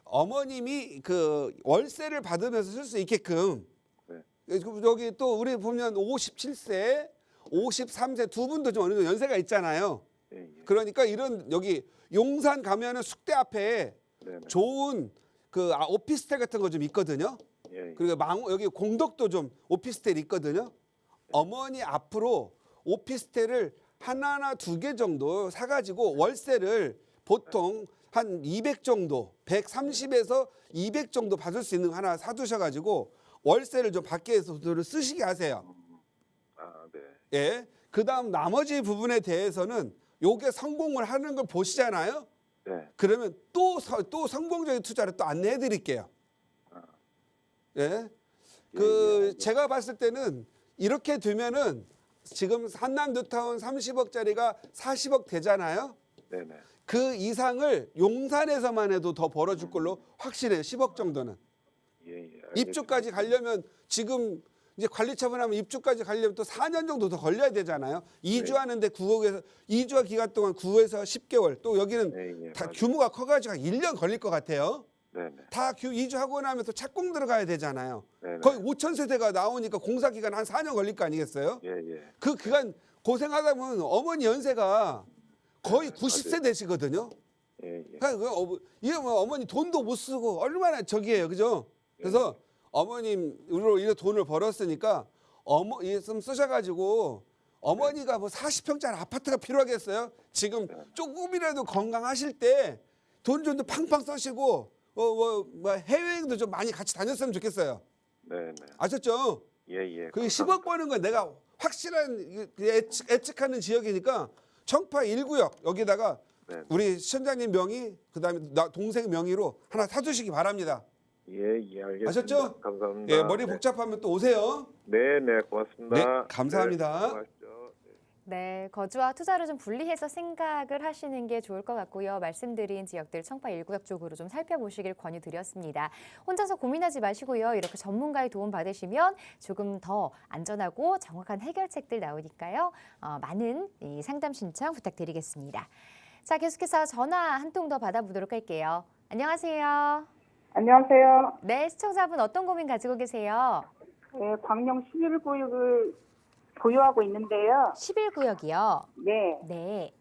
S2: 어머님이 그 월세를 받으면서 쓸 수 있게끔
S3: 네.
S2: 여기 또 우리 보면 57세, 53세 두 분도 좀 어느 정도 연세가 있잖아요.
S3: 예, 예.
S2: 그러니까 이런 여기 용산 가면은 숙대 앞에
S3: 네네.
S2: 좋은 그 오피스텔 같은 거 좀 있거든요.
S3: 예, 예.
S2: 그리고 여기 공덕도 좀 오피스텔 있거든요. 어머니 앞으로 오피스텔을 하나나 두 개 정도 사가지고 월세를 보통 한 200 정도, 130에서 200 정도 받을 수 있는 거 하나 사두셔가지고 월세를 좀 밖에서 쓰시게 하세요.
S3: 아, 네.
S2: 예. 그다음 나머지 부분에 대해서는 요게 성공을 하는 걸 보시잖아요.
S3: 네.
S2: 그러면 또 성공적인 투자를 또 안내해 드릴게요. 예. 그 제가 봤을 때는 이렇게 되면은 지금 한남 뉴타운 30억짜리가 40억 되잖아요.
S3: 네네.
S2: 그 이상을 용산에서만 해도 더 벌어줄 걸로 확실해요. 10억 정도는.
S3: 예, 예. 알겠습니다.
S2: 입주까지 가려면 지금 이제 관리 처분하면 입주까지 가려면 또 4년 정도 더 걸려야 되잖아요. 이주하는데 9억에서 이주화 기간 동안 9에서 10개월. 또 여기는
S3: 네, 예,
S2: 다
S3: 맞아요.
S2: 규모가 커가지고 한 1년 걸릴 것 같아요.
S3: 네네.
S2: 다 이주하고 나면 또 착공 들어가야 되잖아요.
S3: 네네.
S2: 거의 5천 세대가 나오니까 공사 기간 한 4년 걸릴 거 아니겠어요?
S3: 예, 예.
S2: 그 기간 고생하다 보면 어머니 연세가 거의 90세 되시거든요.
S3: 예, 예.
S2: 그러니까 이게 뭐 어머니 돈도 못 쓰고 얼마나 저기예요, 그죠? 그래서 어머님으로 이런 돈을 벌었으니까 이게 좀 쓰셔가지고 어머니가 뭐 40평짜리 아파트가 필요하겠어요? 지금 조금이라도 건강하실 때 돈 좀 더 팡팡 쓰시고 뭐 해외여행도 좀 많이 같이 다녔으면 좋겠어요.
S3: 네네.
S2: 아셨죠?
S3: 예, 예.
S2: 그 10억 버는 건 내가 확실한 예측하는 지역이니까 청파 1구역 여기다가
S3: 네.
S2: 우리 시청자님 명의 그다음에 나 동생 명의로 하나 사주시기 바랍니다.
S3: 예, 예, 알겠습니다.
S2: 아셨죠?
S3: 감사합니다.
S2: 예, 머리 복잡하면 또 오세요.
S3: 네, 네, 고맙습니다.
S2: 네, 감사합니다.
S3: 네, 수고하십시오. 네.
S1: 네, 거주와 투자를 좀 분리해서 생각을 하시는 게 좋을 것 같고요. 말씀드린 지역들 청파 1구역 쪽으로 좀 살펴보시길 권유드렸습니다. 혼자서 고민하지 마시고요. 이렇게 전문가의 도움 받으시면 조금 더 안전하고 정확한 해결책들 나오니까요. 많은 이 상담 신청 부탁드리겠습니다. 자, 계속해서 전화 한 통 더 받아보도록 할게요. 안녕하세요.
S4: 안녕하세요.
S1: 네, 시청자분 어떤 고민 가지고 계세요?
S4: 네, 광명 11구역을 보유하고 있는데요.
S1: 11구역이요.
S4: 네,
S1: 네.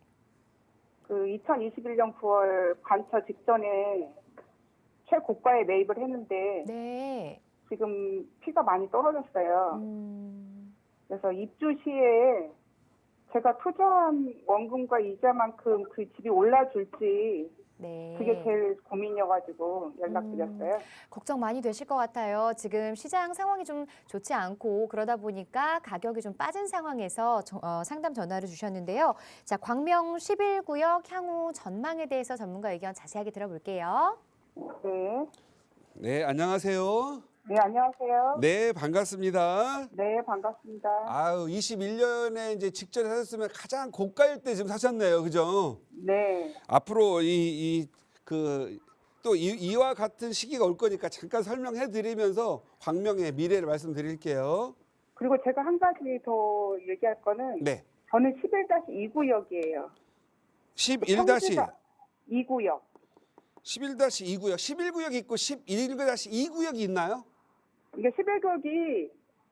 S4: 그 2021년 9월 관처 직전에 최고가에 매입을 했는데
S1: 네.
S4: 지금 피가 많이 떨어졌어요. 그래서 입주 시에 제가 투자한 원금과 이자만큼 그 집이 올라줄지
S1: 네.
S4: 그게 제일 고민이어가지고 연락드렸어요.
S1: 걱정 많이 되실 것 같아요. 지금 시장 상황이 좀 좋지 않고 그러다 보니까 가격이 좀 빠진 상황에서 상담 전화를 주셨는데요. 자, 광명 11구역 향후 전망에 대해서 전문가 의견 자세하게 들어볼게요.
S4: 네,
S2: 네, 안녕하세요.
S4: 네 안녕하세요.
S2: 네, 반갑습니다.
S4: 네, 반갑습니다.
S2: 아유, 21년에 이제 직전에 사셨으면 가장 고가일 때 지금 사셨네요, 그죠?
S4: 네.
S2: 앞으로 또 이와 같은 시기가 올 거니까 잠깐 설명해 드리면서 광명의 미래를 말씀드릴게요.
S4: 그리고 제가 한 가지 더 얘기할 거는
S2: 네.
S4: 저는 11-2구역이에요. 2구역.
S2: 11-2구역, 11구역이 있고 11-2구역이 있나요?
S4: 이게 11구역이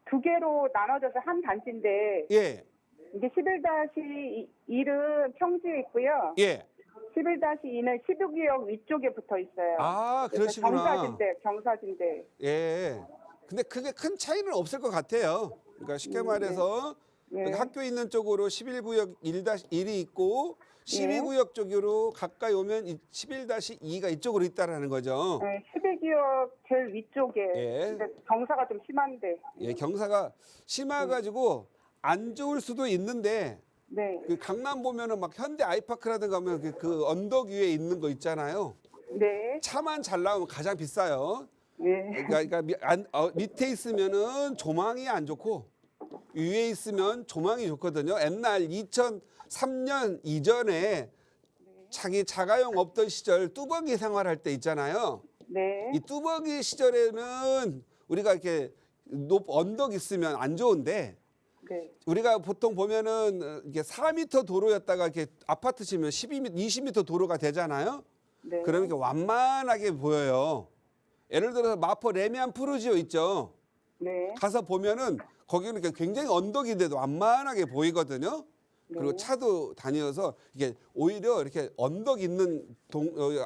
S4: 두 개로 나눠져서 한 단지인데
S2: 예,
S4: 이게 11-1은 평지에 있고요.
S2: 예.
S4: 11-2는 12구역 위쪽에 붙어 있어요.
S2: 아,
S4: 그래서
S2: 그러시구나.
S4: 경사진대.
S2: 예. 근데 그게 큰 차이는 없을 것 같아요. 그러니까 쉽게 말해서
S4: 네.
S2: 학교 있는 쪽으로 11구역 1-1이 있고 12구역 쪽으로 가까이 오면 11-2가 이쪽으로 있다라는 거죠.
S4: 네, 12구역 제일 위쪽에.
S2: 예.
S4: 근데 경사가 좀 심한데.
S2: 예, 경사가 심해가지고 안 좋을 수도 있는데
S4: 네.
S2: 그 강남 보면은 막 현대 아이파크라든가 하면 그 언덕 위에 있는 거 있잖아요.
S4: 네.
S2: 차만 잘 나오면 가장 비싸요.
S4: 네.
S2: 그러니까 밑에 있으면은 조망이 안 좋고 위에 있으면 조망이 좋거든요. 옛날 2003년 이전에 자기 자가용 없던 시절 뚜벅이 생활할 때 있잖아요.
S4: 네.
S2: 이 뚜벅이 시절에는 우리가 이렇게 언덕 있으면 안 좋은데
S4: 네.
S2: 우리가 보통 보면은 이게 4m 도로였다가 이렇게 아파트 치면 12m, 20m 도로가 되잖아요.
S4: 네.
S2: 그러면 이렇게 완만하게 보여요. 예를 들어서 마포 레미안 푸르지오 있죠.
S4: 네.
S2: 가서 보면은 거기는 굉장히 언덕인데도 완만하게 보이거든요. 그리고
S4: 네.
S2: 차도 다녀서 이게 오히려 이렇게 언덕 있는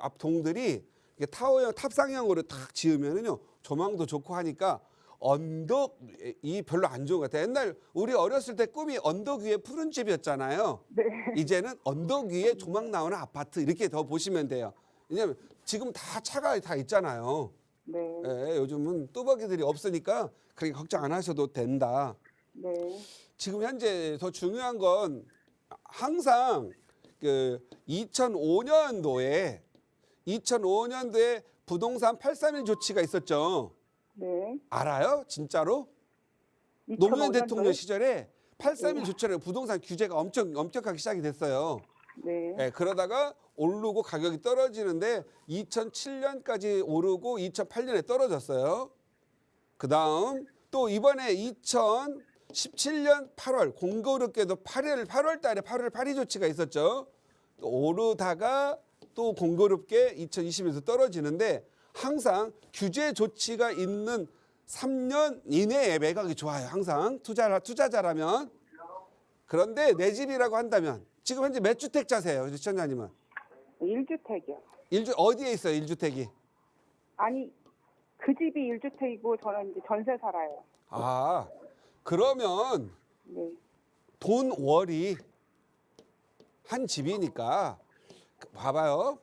S2: 앞 동들이 이게 타워형 탑상형으로 탁 지으면은요 조망도 좋고 하니까 언덕이 별로 안 좋은 것 같아요. 옛날 우리 어렸을 때 꿈이 언덕 위에 푸른 집이었잖아요.
S4: 네.
S2: 이제는 언덕 위에 조망 나오는 아파트 이렇게 더 보시면 돼요. 왜냐하면 지금 다 차가 다 있잖아요.
S4: 네.
S2: 예, 요즘은 뚜벅이들이 없으니까 그렇게 걱정 안 하셔도 된다.
S4: 네.
S2: 지금 현재 더 중요한 건 항상 그 2005년도에 부동산 831 조치가 있었죠.
S4: 네.
S2: 알아요? 진짜로? 노무현
S4: 2005년도에?
S2: 대통령 시절에 831
S4: 네.
S2: 조치로 부동산 규제가 엄격하게 시작이 됐어요.
S4: 네.
S2: 예, 그러다가 오르고 가격이 떨어지는데 2007년까지 오르고 2008년에 떨어졌어요. 그다음 또 이번에 2017년 8월 공교롭게도 8월 달에 8월 8일 조치가 있었죠. 또 오르다가 또 공교롭게 2020에서 떨어지는데 항상 규제 조치가 있는 3년 이내에 매각이 좋아요. 항상 투자자라면. 그런데 내 집이라고 한다면 지금 현재 몇 주택자세요, 시청자님은?
S4: 1주택이요.
S2: 어디에 있어요, 1주택이?
S4: 아니, 그 집이 1주택이고 저는 이제 전세 살아요.
S2: 아, 그러면
S4: 네.
S2: 돈 월이 한 집이니까 봐봐요.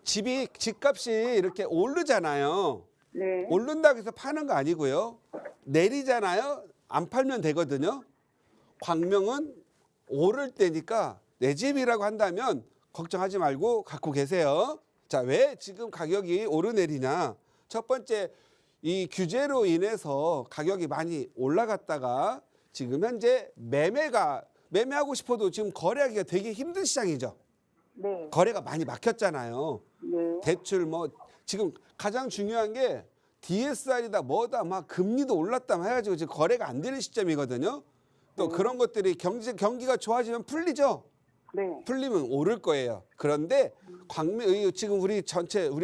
S2: 집값이 이렇게 오르잖아요.
S4: 네.
S2: 오른다고 해서 파는 거 아니고요. 내리잖아요. 안 팔면 되거든요. 광명은 오를 때니까 내 집이라고 한다면 걱정하지 말고 갖고 계세요. 자, 왜 지금 가격이 오르내리냐? 첫 번째, 이 규제로 인해서 가격이 많이 올라갔다가 지금 현재 매매하고 싶어도 지금 거래하기가 되게 힘든 시장이죠.
S4: 네.
S2: 거래가 많이 막혔잖아요.
S4: 네.
S2: 대출 지금 가장 중요한 게 DSR이다 뭐다 막 금리도 올랐다 해가지고 지금 거래가 안 되는 시점이거든요. 또 그런 것들이 경기가 좋아지면 풀리죠.
S4: 네.
S2: 풀리면 오를 거예요. 그런데 지금 우리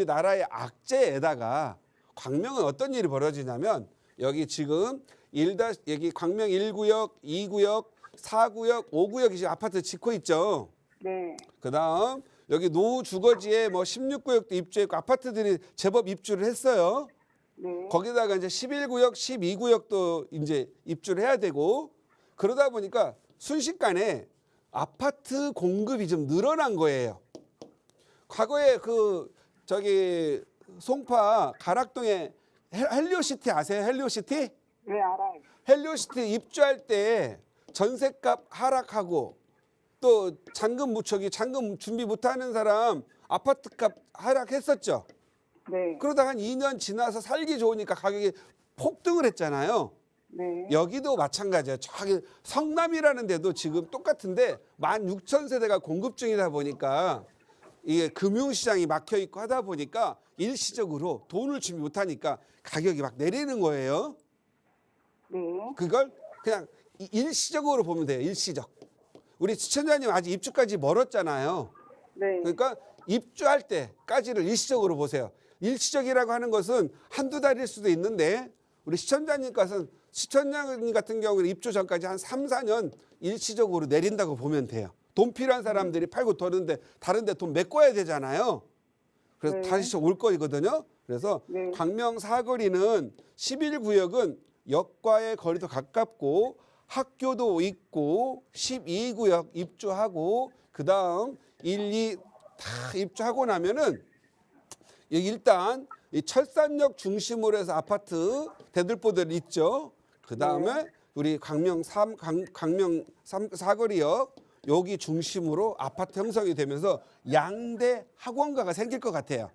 S2: 나라의 악재에다가 광명은 어떤 일이 벌어지냐면 여기 지금 여기 광명 1구역, 2구역, 4구역, 5구역이 지금 아파트 짓고 있죠.
S4: 네.
S2: 그다음 여기 노후 주거지에 16구역도 입주했고 아파트들이 제법 입주를 했어요.
S4: 네.
S2: 거기다가 이제 11구역, 12구역도 이제 입주를 해야 되고 그러다 보니까 순식간에 아파트 공급이 좀 늘어난 거예요. 과거에 송파 가락동에 헬리오시티 아세요? 헬리오시티?
S4: 네, 알아요.
S2: 헬리오시티 입주할 때 전셋값 하락하고 또 잔금 준비 못하는 사람 아파트값 하락했었죠.
S4: 네.
S2: 그러다가 한 2년 지나서 살기 좋으니까 가격이 폭등을 했잖아요.
S4: 네.
S2: 여기도 마찬가지예요. 저기 성남이라는 데도 지금 똑같은데 16,000세대가 공급 중이다 보니까 이게 금융시장이 막혀 있고 하다 보니까 일시적으로 돈을 준비 못하니까 가격이 막 내리는 거예요.
S4: 네.
S2: 그걸 그냥 일시적으로 보면 돼요. 일시적. 우리 시청자님 아직 입주까지 멀었잖아요.
S4: 네.
S2: 그러니까 입주할 때까지를 일시적으로 보세요. 일시적이라고 하는 것은 한두 달일 수도 있는데 우리 시청자님 같은 경우는 입주 전까지 한 3, 4년 일시적으로 내린다고 보면 돼요. 돈 필요한 사람들이 팔고 도는데 다른 데 돈 메꿔야 되잖아요. 그래서
S4: 네.
S2: 다시 올 거거든요. 그래서
S4: 네.
S2: 광명 사거리는 11구역은 역과의 거리도 가깝고 학교도 있고 12구역 입주하고 그다음 1, 2 다 입주하고 나면은 일단 이 철산역 중심으로 해서 아파트 대들보들 있죠. 그다음에 우리 광명 사거리역 여기 중심으로 아파트 형성이 되면서 양대 학원가가 생길 것 같아요.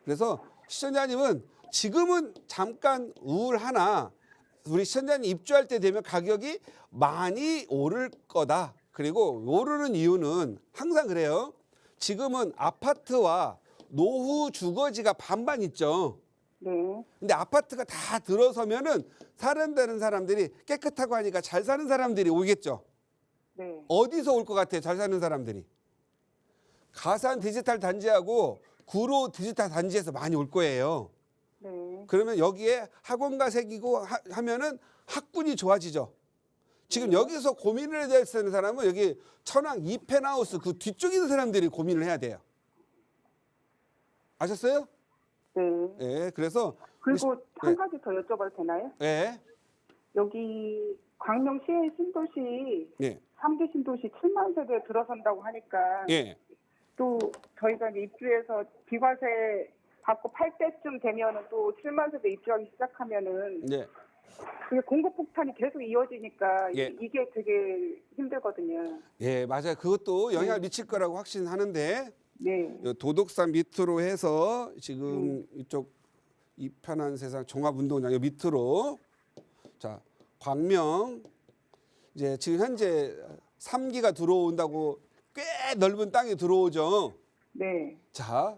S2: 그래서 시청자님은 지금은 잠깐 우울하나 우리 시청자님 입주할 때 되면 가격이 많이 오를 거다. 그리고 오르는 이유는 항상 그래요. 지금은 아파트와 노후 주거지가 반반 있죠.
S4: 네.
S2: 근데 아파트가 다 들어서면은 사는 사람들이 깨끗하고 하니까 잘 사는 사람들이 오겠죠.
S4: 네.
S2: 어디서 올 것 같아요? 잘 사는 사람들이. 가산 디지털 단지하고 구로 디지털 단지에서 많이 올 거예요.
S4: 네.
S2: 그러면 여기에 학원가 새기고 하면은 학군이 좋아지죠. 지금 여기서 고민을 해야 되는 사람은 여기 천왕 2펜하우스 그 뒤쪽에 있는 사람들이 고민을 해야 돼요. 아셨어요?
S4: 네.
S2: 예, 그래서
S4: 그리고 한
S2: 네.
S4: 가지 더 여쭤봐도 되나요?
S2: 예,
S4: 여기 광명 시의 신도시
S2: 예,
S4: 3기 신도시 7만 세대 들어선다고 하니까
S2: 예.
S4: 또 저희가 이제 입주해서 비과세 받고 팔 때쯤 되면은 또 7만 세대 입주하기 시작하면은
S2: 예.
S4: 그게 공급 폭탄이 계속 이어지니까
S2: 예.
S4: 이게 되게 힘들거든요.
S2: 예, 맞아요. 그것도 영향을 미칠 거라고 확신하는데
S4: 네.
S2: 요 도덕산 밑으로 해서 지금 이쪽 이 편한 세상 종합운동장 요 밑으로 자 광명 이제 지금 현재 3기가 들어온다고 꽤 넓은 땅이 들어오죠.
S4: 네.
S2: 자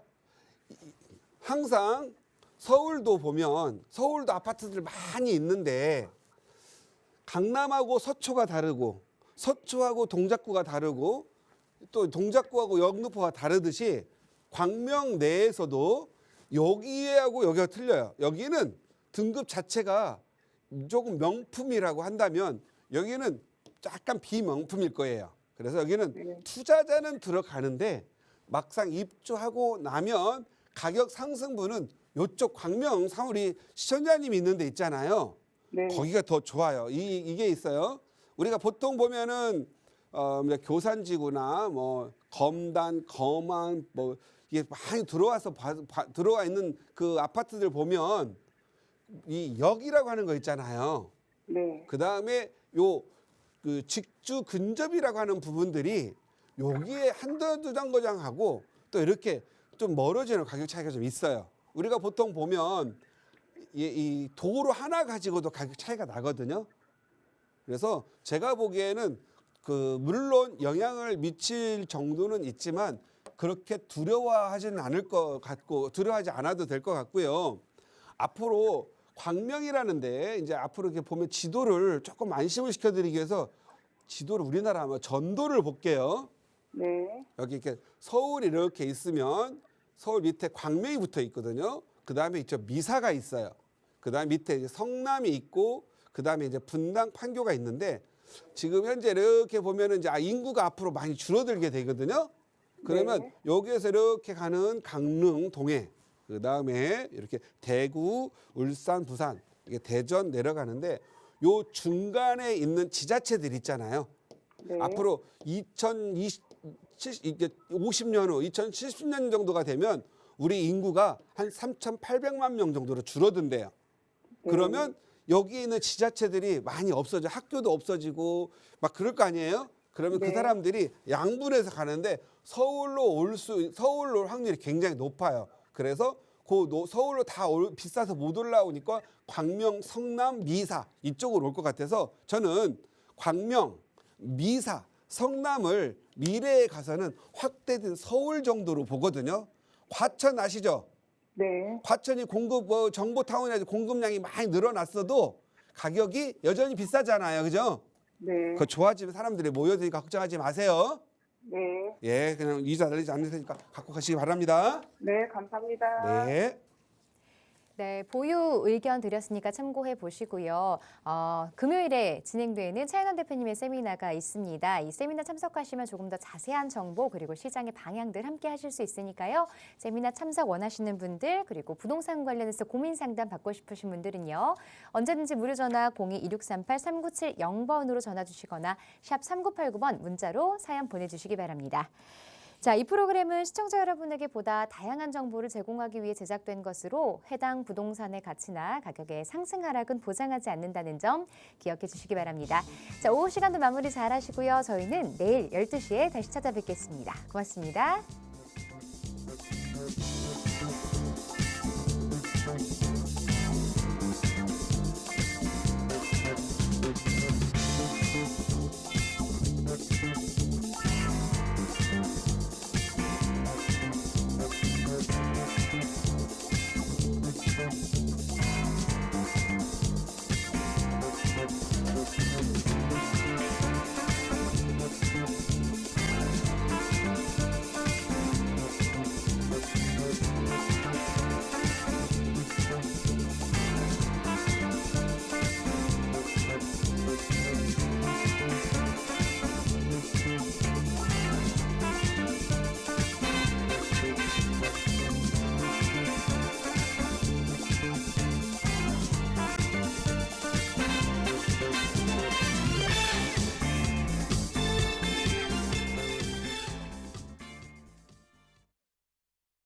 S2: 항상 서울도 보면 서울도 아파트들 많이 있는데 강남하고 서초가 다르고 서초하고 동작구가 다르고 또 동작구하고 영등포가 다르듯이 광명 내에서도 여기하고 여기가 틀려요. 여기는 등급 자체가 조금 명품이라고 한다면 여기는 약간 비명품일 거예요. 그래서 여기는
S4: 네.
S2: 투자자는 들어가는데 막상 입주하고 나면 가격 상승분은 이쪽 광명 우리 시청자님이 있는 데 있잖아요.
S4: 네.
S2: 거기가 더 좋아요. 이게 있어요. 우리가 보통 보면은 교산지구나 뭐 검단, 검안 뭐 이게 많이 들어와서 들어와 있는 그 아파트들 보면 이 역이라고 하는 거 있잖아요.
S4: 네.
S2: 그 다음에 그 직주 근접이라고 하는 부분들이 여기에 한두 정거장하고 또 이렇게 좀 멀어지는 가격 차이가 좀 있어요. 우리가 보통 보면 이 도로 하나 가지고도 가격 차이가 나거든요. 그래서 제가 보기에는 물론 영향을 미칠 정도는 있지만 그렇게 두려워하지는 않을 것 같고 두려워하지 않아도 될 것 같고요. 앞으로 광명이라는데 이제 앞으로 이렇게 보면 지도를 조금 안심을 시켜드리기 위해서 지도를 우리나라 한번 전도를 볼게요.
S4: 네.
S2: 여기 이렇게 서울이 이렇게 있으면 서울 밑에 광명이 붙어 있거든요. 그 다음에 이쪽 미사가 있어요. 그 다음에 밑에 이제 성남이 있고 그 다음에 이제 분당, 판교가 있는데 지금 현재 이렇게 보면은 이제 인구가 앞으로 많이 줄어들게 되거든요. 그러면
S4: 네.
S2: 여기에서 이렇게 가는 강릉, 동해, 그 다음에 이렇게 대구, 울산, 부산, 이게 대전 내려가는데 요 중간에 있는 지자체들 있잖아요.
S4: 네.
S2: 앞으로 50년 후, 2070년 정도가 되면 우리 인구가 한 3,800만 명 정도로 줄어든대요.
S4: 네.
S2: 그러면 여기 있는 지자체들이 많이 없어져, 학교도 없어지고 막 그럴 거 아니에요? 그러면
S4: 네.
S2: 그 사람들이 양분해서 가는데 서울로 올 확률이 굉장히 높아요. 그래서 서울로 비싸서 못 올라오니까 광명, 성남, 미사 이쪽으로 올 것 같아서 저는 광명, 미사, 성남을 미래에 가서는 확대된 서울 정도로 보거든요. 과천 아시죠?
S4: 네.
S2: 과천이 정보타운에서 공급량이 많이 늘어났어도 가격이 여전히 비싸잖아요. 그죠?
S4: 네.
S2: 그거 좋아지면 사람들이 모여드니까 걱정하지 마세요.
S4: 네.
S2: 예, 그냥 이자 날리지 않을 테니까 갖고 가시기 바랍니다.
S4: 네, 감사합니다.
S2: 네.
S1: 네, 보유 의견 드렸으니까 참고해 보시고요. 금요일에 진행되는 차인원 대표님의 세미나가 있습니다. 이 세미나 참석하시면 조금 더 자세한 정보 그리고 시장의 방향들 함께 하실 수 있으니까요. 세미나 참석 원하시는 분들 그리고 부동산 관련해서 고민 상담 받고 싶으신 분들은요. 언제든지 무료 전화 02-2638-3970번으로 전화 주시거나 샵 3989번 문자로 사연 보내주시기 바랍니다. 자, 이 프로그램은 시청자 여러분에게 보다 다양한 정보를 제공하기 위해 제작된 것으로 해당 부동산의 가치나 가격의 상승 하락은 보장하지 않는다는 점 기억해 주시기 바랍니다. 자, 오후 시간도 마무리 잘 하시고요. 저희는 내일 12시에 다시 찾아뵙겠습니다. 고맙습니다.